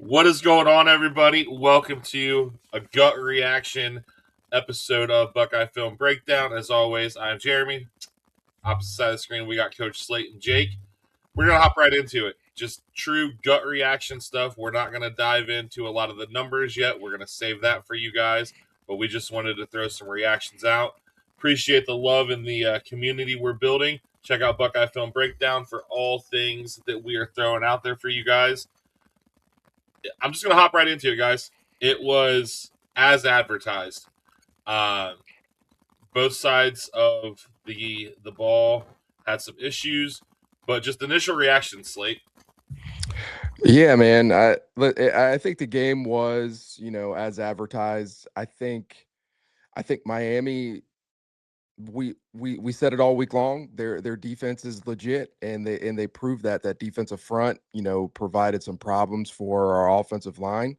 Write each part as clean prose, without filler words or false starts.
What is going on, everybody? Welcome to a gut reaction episode of Buckeye-Film-Breakdown. As always, I'm Jeremy. Opposite side of the screen, we got Coach Slate and Jake. We're going to hop right into it. Just true gut reaction stuff. We're not going to dive into a lot of the numbers yet. We're going to save that for you guys, but we just wanted to throw some reactions out. Appreciate the love in the community we're building. Check out Buckeye-Film-Breakdown for all things that we are throwing out there for you guys. I'm just going to hop right into it, guys. It was as advertised. Both sides of the ball had some issues, but just initial reaction, Slate. Yeah, man. I think the game was, as advertised. I think Miami. We said it all week long. Their defense is legit, and they proved that defensive front, provided some problems for our offensive line.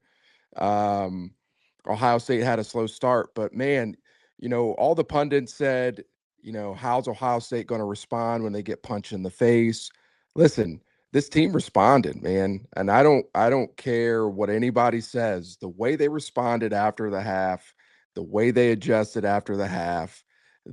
Ohio State had a slow start, but man, all the pundits said, how's Ohio State going to respond when they get punched in the face? Listen, this team responded, man, and I don't care what anybody says. The way they responded after the half, the way they adjusted after the half,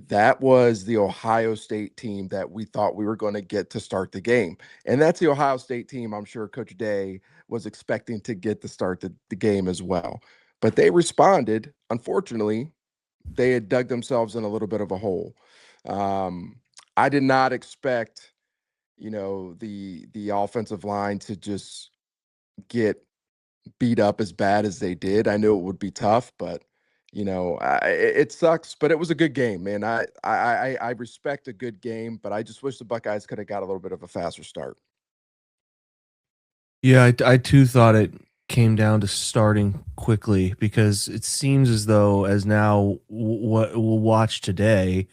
that was the Ohio State team that we thought we were going to get to start the game. And that's the Ohio State team I'm sure Coach Day was expecting to get to start the game as well. But they responded. Unfortunately, they had dug themselves in a little bit of a hole. I did not expect, the offensive line to just get beat up as bad as they did. I knew it would be tough, but it sucks. But it was a good game, man. I respect a good game, but I just wish the Buckeyes could have got a little bit of a faster start. Yeah, I too thought it came down to starting quickly because it seems as though, as now what we'll watch today,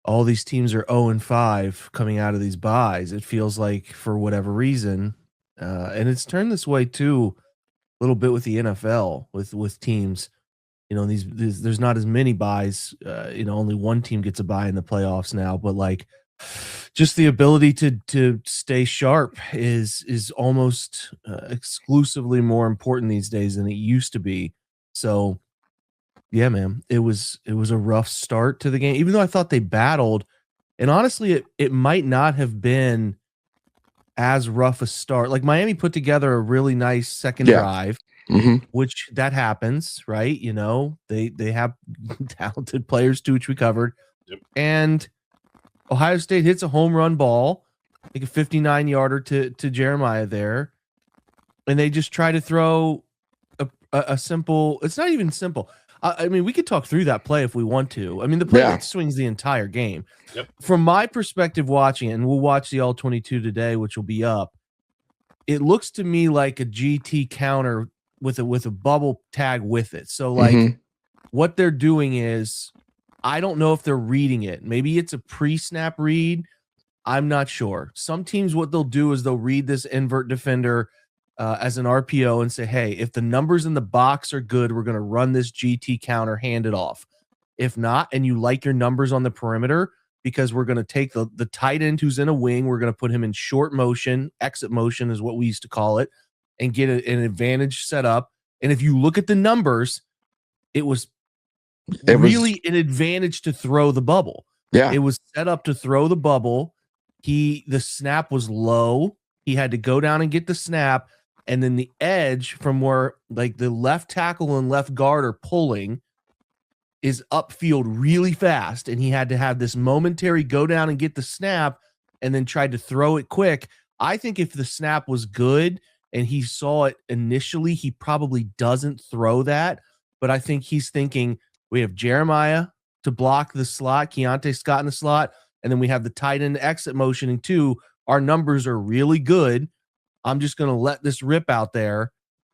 all these teams are 0-5 coming out of these buys. It feels like, for whatever reason, and it's turned this way too a little bit with the NFL with teams. These there's not as many buys. Only one team gets a buy in the playoffs now, but like, just the ability to stay sharp is almost exclusively more important these days than it used to be. So yeah, man, it was a rough start to the game, even though I thought they battled. And honestly, it might not have been as rough a start. Like, Miami put together a really nice second drive, which that happens, right? They have talented players too, which we covered. Yep. And Ohio State hits a home run ball, like a 59-yarder to Jeremiah there, and they just try to throw a simple. It's not even simple. I mean, we could talk through that play if we want to. I mean, the play that swings the entire game. Yep. From my perspective, watching it, and we'll watch the All 22 today, which will be up. It looks to me like a GT counter with a bubble tag with it. So like, what they're doing is, I don't know if they're reading it. Maybe it's a pre-snap read. I'm not sure. Some teams, what they'll do is they'll read this invert defender as an RPO and say, hey, if the numbers in the box are good, we're going to run this GT counter, hand it off. If not, and you like your numbers on the perimeter, because we're going to take the tight end who's in a wing, we're going to put him in short motion, exit motion is what we used to call it, and get an advantage set up. And if you look at the numbers, it was really an advantage to throw the bubble. Yeah. It was set up to throw the bubble. The snap was low. He had to go down and get the snap. And then the edge from where like the left tackle and left guard are pulling is upfield really fast. And he had to have this momentary go down and get the snap and then tried to throw it quick. I think if the snap was good and he saw it initially, he probably doesn't throw that. But I think he's thinking, we have Jeremiah to block the slot, Keontae Scott in the slot, and then we have the tight end exit motioning too. Our numbers are really good. I'm just going to let this rip out there,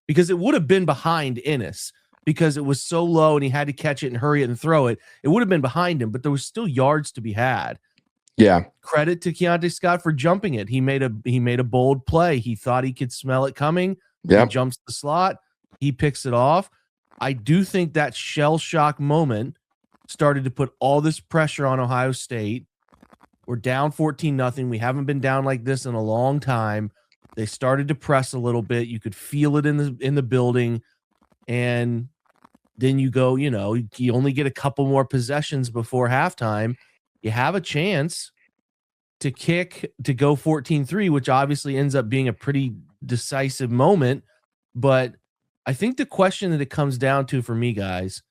because it would have been behind Ennis because it was so low and he had to catch it and hurry it and throw it. It would have been behind him, but there was still yards to be had. Yeah. Credit to Keontae Scott for jumping it. He made a bold play. He thought he could smell it coming. Yeah. He jumps the slot. He picks it off. I do think that shell shock moment started to put all this pressure on Ohio State. We're down 14-0. We haven't been down like this in a long time. They started to press a little bit. You could feel it in the building, and then you go, you only get a couple more possessions before halftime. You have a chance to kick to go 14-3, which obviously ends up being a pretty decisive moment. But I think the question that it comes down to for me, guys,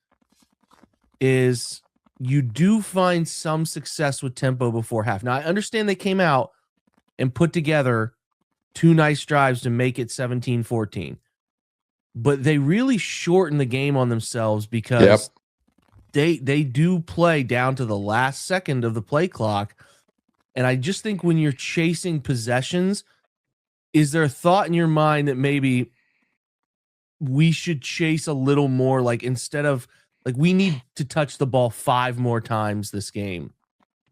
is you do find some success with tempo before half. Now, I understand they came out and put together 2 nice drives to make it 17-14. But they really shorten the game on themselves because they do play down to the last second of the play clock. And I just think when you're chasing possessions, is there a thought in your mind that maybe we should chase a little more, like instead of like we need to touch the ball 5 more times this game?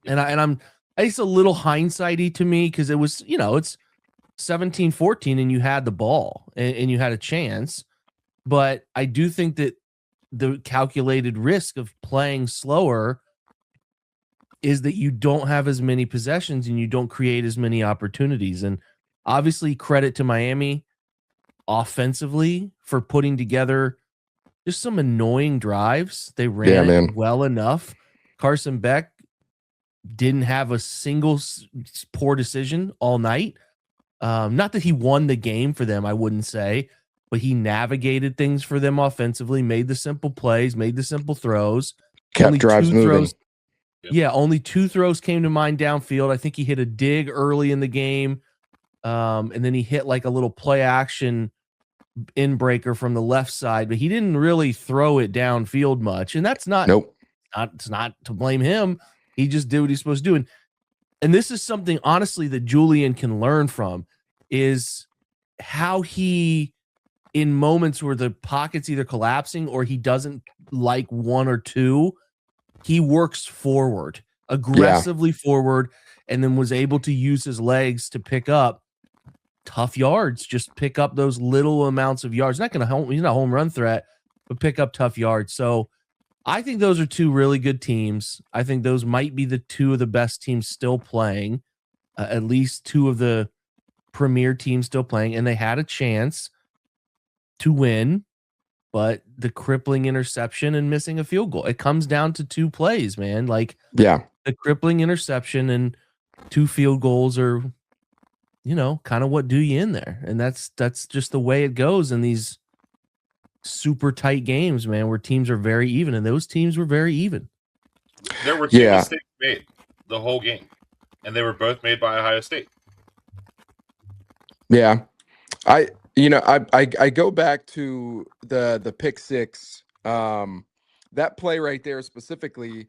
And it's a little hindsighty to me because it was, it's 17-14 and you had the ball and you had a chance. But I do think that the calculated risk of playing slower is that you don't have as many possessions and you don't create as many opportunities. And obviously credit to Miami offensively for putting together just some annoying drives. They ran it well enough. Carson Beck didn't have a single poor decision all night. Not that he won the game for them, I wouldn't say, but he navigated things for them offensively, made the simple plays, made the simple throws. Kept only drives moving. Only 2 throws came to mind downfield. I think he hit a dig early in the game. And then he hit like a little play action in breaker from the left side, but he didn't really throw it downfield much. And that's not, it's not to blame him. He just did what he's supposed to do. And this is something, honestly, that Julian can learn from, is how he, in moments where the pocket's either collapsing or he doesn't like 1 or 2, he works forward, aggressively forward, and then was able to use his legs to pick up tough yards, just pick up those little amounts of yards. He's not a home run threat, but pick up tough yards. So I think those are 2 really good teams. I think those might be the 2 of the best teams still playing, at least 2 of the premier teams still playing, and they had a chance to win, but the crippling interception and missing a field goal. It comes down to 2 plays, man. Like, the crippling interception and 2 field goals are, kind of what do you in there. And that's just the way it goes in these super tight games, man, where teams are very even, and those teams were very even. There were 2 mistakes made the whole game, and they were both made by Ohio State. Yeah. I go back to the pick 6, that play right there specifically.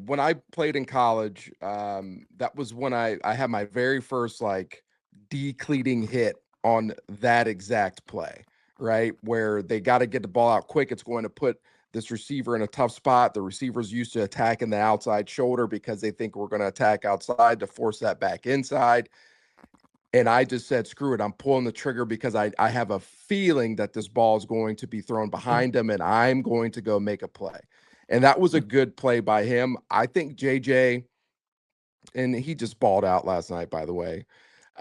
When I played in college, that was when I had my very first like decleating hit on that exact play, right? Where they got to get the ball out quick. It's going to put this receiver in a tough spot. The receiver's used to attacking the outside shoulder because they think we're going to attack outside to force that back inside. And I just said, screw it. I'm pulling the trigger because I have a feeling that this ball is going to be thrown behind him and I'm going to go make a play. And that was a good play by him. I think JJ, and he just balled out last night, by the way.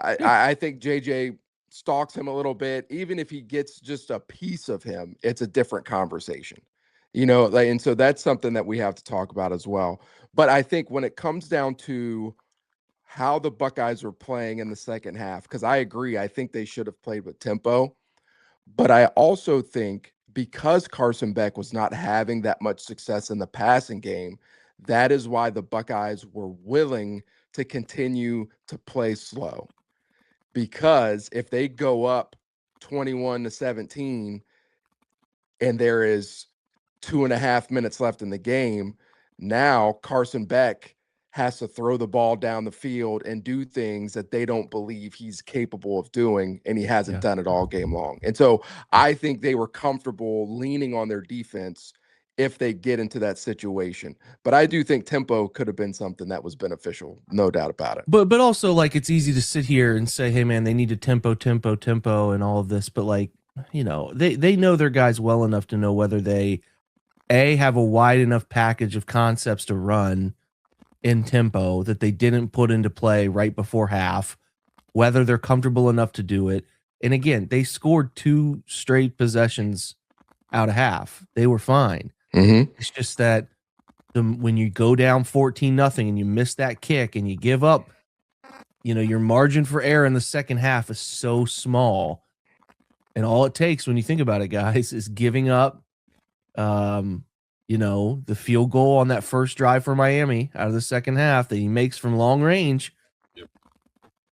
I think JJ stalks him a little bit. Even if he gets just a piece of him, it's a different conversation, and so that's something that we have to talk about as well. But I think when it comes down to how the Buckeyes are playing in the second half, because I agree, I think they should have played with tempo. But I also think because Carson Beck was not having that much success in the passing game, that is why the Buckeyes were willing to continue to play slow. Because if they go up 21-17 and there is 2.5 minutes left in the game, now Carson Beck has to throw the ball down the field and do things that they don't believe he's capable of doing, and he hasn't done it all game long. And so I think they were comfortable leaning on their defense if they get into that situation. But I do think tempo could have been something that was beneficial, no doubt about it. But also, like, it's easy to sit here and say, hey, man, they need a tempo and all of this. But, like, they know their guys well enough to know whether they, A, have a wide enough package of concepts to run in tempo that they didn't put into play right before half, whether they're comfortable enough to do it. And again, they scored 2 straight possessions out of half. They were fine. Mm-hmm. It's just that when you go down 14-0 and you miss that kick and you give up, your margin for error in the second half is so small. And all it takes when you think about it, guys, is giving up, the field goal on that first drive for Miami out of the second half that he makes from long range. Yep.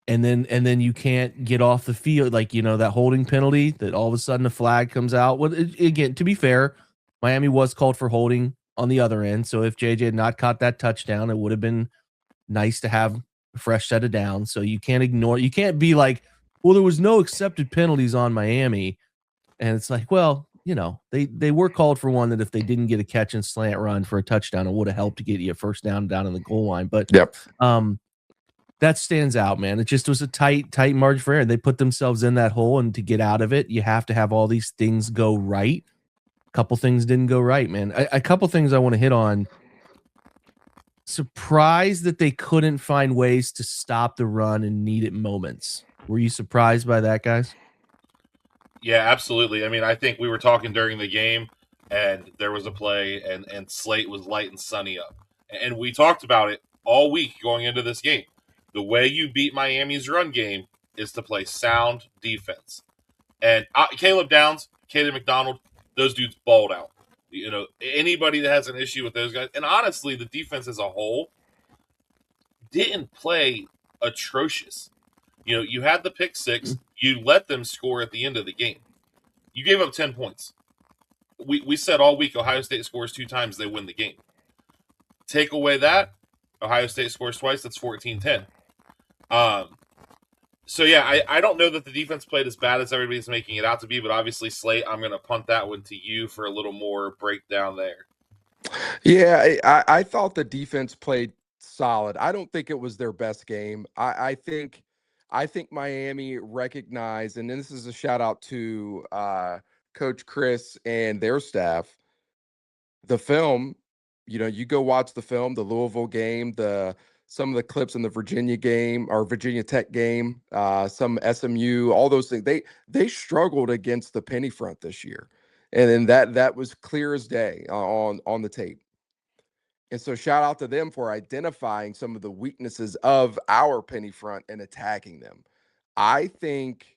And then you can't get off the field, that holding penalty that all of a sudden a flag comes out. Well, again, to be fair, Miami was called for holding on the other end. So if JJ had not caught that touchdown, it would have been nice to have a fresh set of downs. So you can't be like, well, there was no accepted penalties on Miami. And it's like, well, they were called for one that if they didn't get a catch and slant run for a touchdown, it would have helped to get you a first down in the goal line. But yep. That stands out, man. It just was a tight margin for error. They put themselves in that hole, and to get out of it, you have to have all these things go right. A couple things didn't go right, man. A couple things I want to hit on. Surprised that they couldn't find ways to stop the run in needed moments. Were you surprised by that, guys? Yeah, absolutely. I mean, I think we were talking during the game, and there was a play, and Slate was lighting Sonny up. And we talked about it all week going into this game. The way you beat Miami's run game is to play sound defense. And Caleb Downs, Caden McDonald, those dudes balled out. Anybody that has an issue with those guys, and honestly, the defense as a whole didn't play atrocious. You had the pick six. You let them score at the end of the game. You gave up 10 points. We said all week Ohio State scores 2 times, they win the game. Take away that, Ohio State scores twice, that's 14-10. So, yeah, I don't know that the defense played as bad as everybody's making it out to be, but obviously, Slate, I'm going to punt that one to you for a little more breakdown there. Yeah, I thought the defense played solid. I don't think it was their best game. I think Miami recognized, and this is a shout out to Coach Chris and their staff. The film, you go watch the film, the Louisville game, some of the clips in the Virginia game or Virginia Tech game, some SMU, all those things. They struggled against the penny front this year, and then that was clear as day on the tape. And so shout out to them for identifying some of the weaknesses of our penny front and attacking them. I think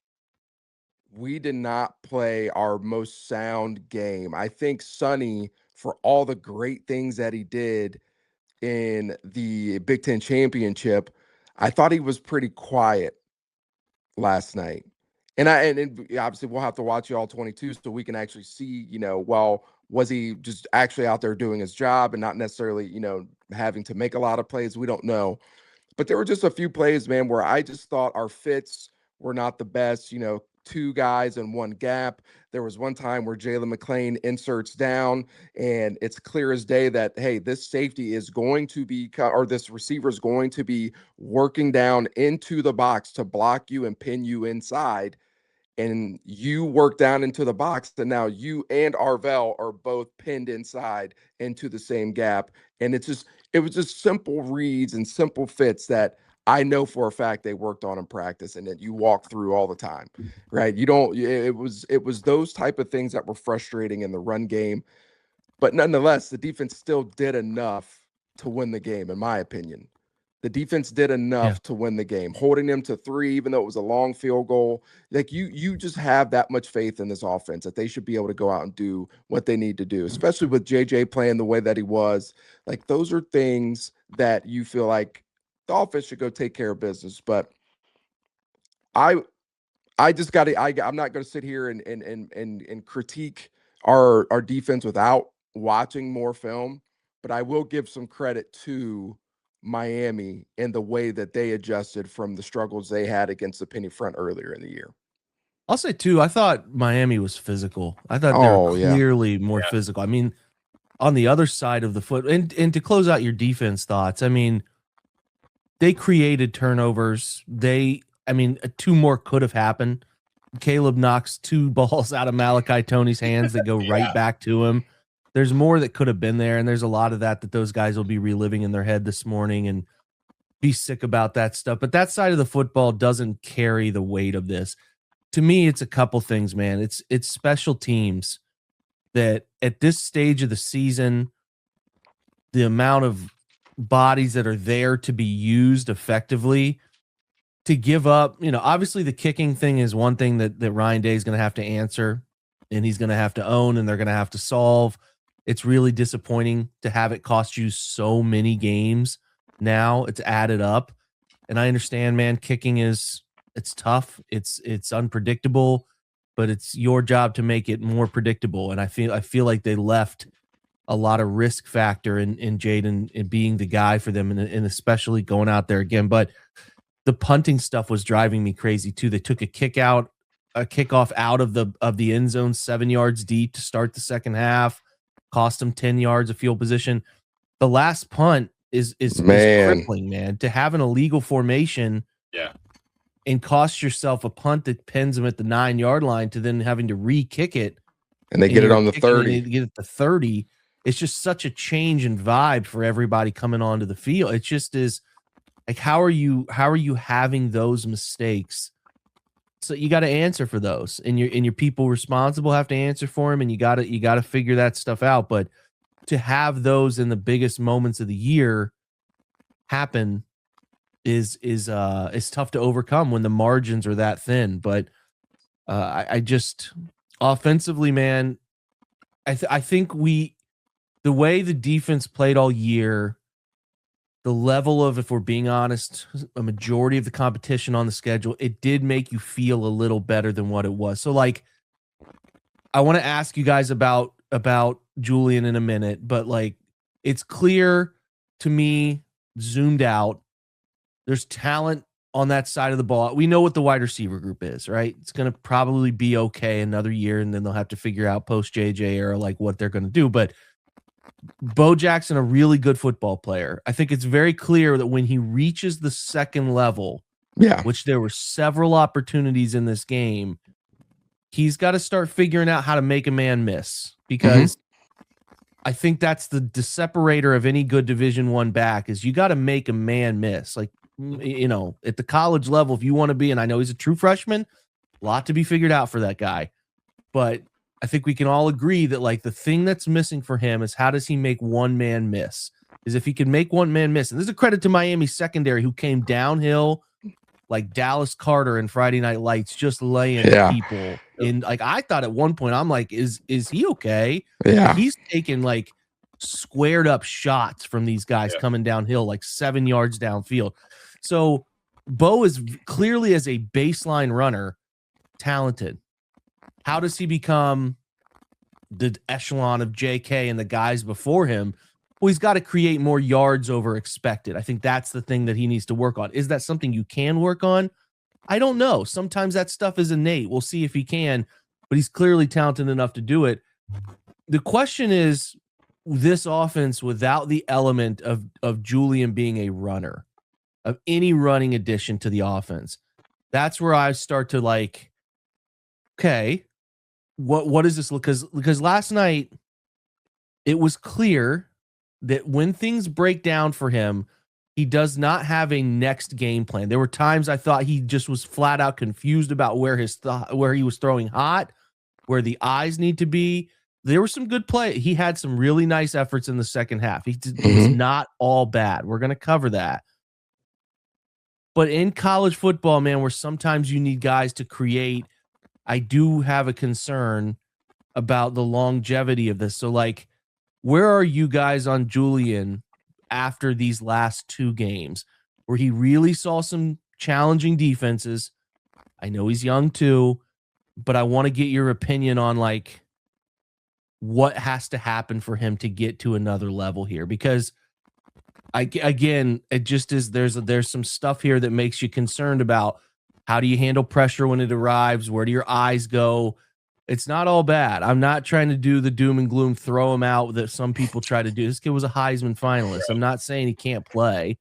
we did not play our most sound game. I think Sonny, for all the great things that he did in the Big Ten championship, I thought he was pretty quiet last night. And obviously we'll have to watch all 22 so we can actually see, was he just actually out there doing his job and not necessarily, having to make a lot of plays? We don't know. But there were just a few plays, man, where I just thought our fits were not the best, 2 guys in 1 gap. There was one time where Jalen McClain inserts down, and it's clear as day that, hey, this safety is going to be, or this receiver is going to be working down into the box to block you and pin you inside. And you work down into the box, and now you and Arvell are both pinned inside into the same gap. And it was just simple reads and simple fits that I know for a fact they worked on in practice and that you walk through all the time, right? It was those type of things that were frustrating in the run game. But nonetheless, the defense still did enough to win the game, in my opinion. The defense did enough to win the game, holding them to 3, even though it was a long field goal. Like you just have that much faith in this offense that they should be able to go out and do what they need to do, especially with JJ playing the way that he was. Like, those are things that you feel like the offense should go take care of business. But I just got to. I'm not going to sit here and critique our defense without watching more film. But I will give some credit to Miami and the way that they adjusted from the struggles they had against the penny front earlier in the year. I'll say too, I thought Miami was physical. I thought they were clearly more physical. I mean, on the other side of the foot, and to close out your defense thoughts, I mean, they created turnovers. 2 more could have happened. Caleb knocks 2 balls out of Malachi Tony's hands that go right back to him. There's more that could have been there, and there's a lot of that those guys will be reliving in their head this morning. And be sick about that stuff. But that side of the football doesn't carry the weight of this. To me, it's a couple things, man. It's special teams that at this stage of the season, the amount of bodies that are there to be used effectively, to give up, obviously the kicking thing is one thing that Ryan Day is going to have to answer, and he's going to have to own, and they're going to have to solve. It's really disappointing to have it cost you so many games. Now it's added up, and I understand, man, kicking it's tough. It's unpredictable, but it's your job to make it more predictable. And I feel like they left a lot of risk factor in Jaden and being the guy for them, and especially going out there again. But the punting stuff was driving me crazy too. They took a kickoff out of the end zone 7 yards deep to start the second half, cost them 10 yards of field position. The last punt is crippling, man. To have an illegal formation, and cost yourself a punt that pins them at the 9-yard line, to then having to re-kick it, and they get it on the 30. They get it to 30. It's just such a change in vibe for everybody coming onto the field. It just is like, how are you having those mistakes? So you got to answer for those, and your people responsible have to answer for them, and you got to figure that stuff out. But to have those in the biggest moments of the year happen is tough to overcome when the margins are that thin. But I just offensively, man, I think the way the defense played all year, the level of, if we're being honest, a majority of the competition on the schedule, it did make you feel a little better than what it was. So, like, I want to ask you guys about Julian in a minute, but like, it's clear to me, zoomed out, there's talent on that side of the ball. We know what the wide receiver group is, right? It's going to probably be okay another year, and then they'll have to figure out post JJ era like what they're going to do. But Bo Jackson, a really good football player. I think it's very clear that when he reaches the second level, which there were several opportunities in this game, he's got to start figuring out how to make a man miss, because I think that's the separator of any good Division I back, is you got to make a man miss. Like, at the college level, if you want to be, and I know he's a true freshman, a lot to be figured out for that guy. But I think we can all agree that, like, the thing that's missing for him is, how does he make one man miss? Is if he can make one man miss. And this is a credit to Miami's secondary, who came downhill like Dallas Carter in Friday Night Lights, just laying people. And like, I thought at one point, I'm like, is he okay? Yeah. He's taking like squared up shots from these guys coming downhill, like 7 yards downfield. So Bo is clearly, as a baseline runner, talented. How does he become the echelon of JK and the guys before him? Well, he's got to create more yards over expected. I think that's the thing that he needs to work on. Is that something you can work on? I don't know. Sometimes that stuff is innate. We'll see if he can, but he's clearly talented enough to do it. The question is, this offense, without the element of Julian being a runner, of any running addition to the offense, that's where I start to like, okay, what is this? Because last night it was clear that when things break down for him, he does not have a next game plan. There were times I thought he just was flat out confused about where he was throwing hot, where the eyes need to be. There were some good play. He had some really nice efforts in the second half. He was not all bad. We're going to cover that. But in college football, man, where sometimes you need guys to create, I do have a concern about the longevity of this. So, like, where are you guys on Julian after these last two games, where he really saw some challenging defenses? I know he's young too, but I want to get your opinion on, like, what has to happen for him to get to another level here, because it just is, there's some stuff here that makes you concerned about how do you handle pressure when it arrives? Where do your eyes go? It's not all bad. I'm not trying to do the doom and gloom, throw him out that some people try to do. This kid was a Heisman finalist. I'm not saying he can't play,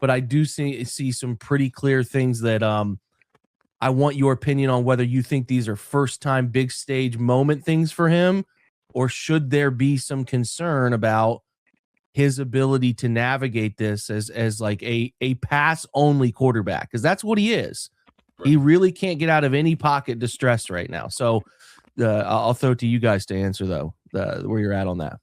but I do see some pretty clear things that I want your opinion on, whether you think these are first time big stage moment things for him, or should there be some concern about his ability to navigate this as like a pass only quarterback, because that's what he is. Right. He really can't get out of any pocket distress right now. So I'll throw it to you guys to answer though, where you're at on that.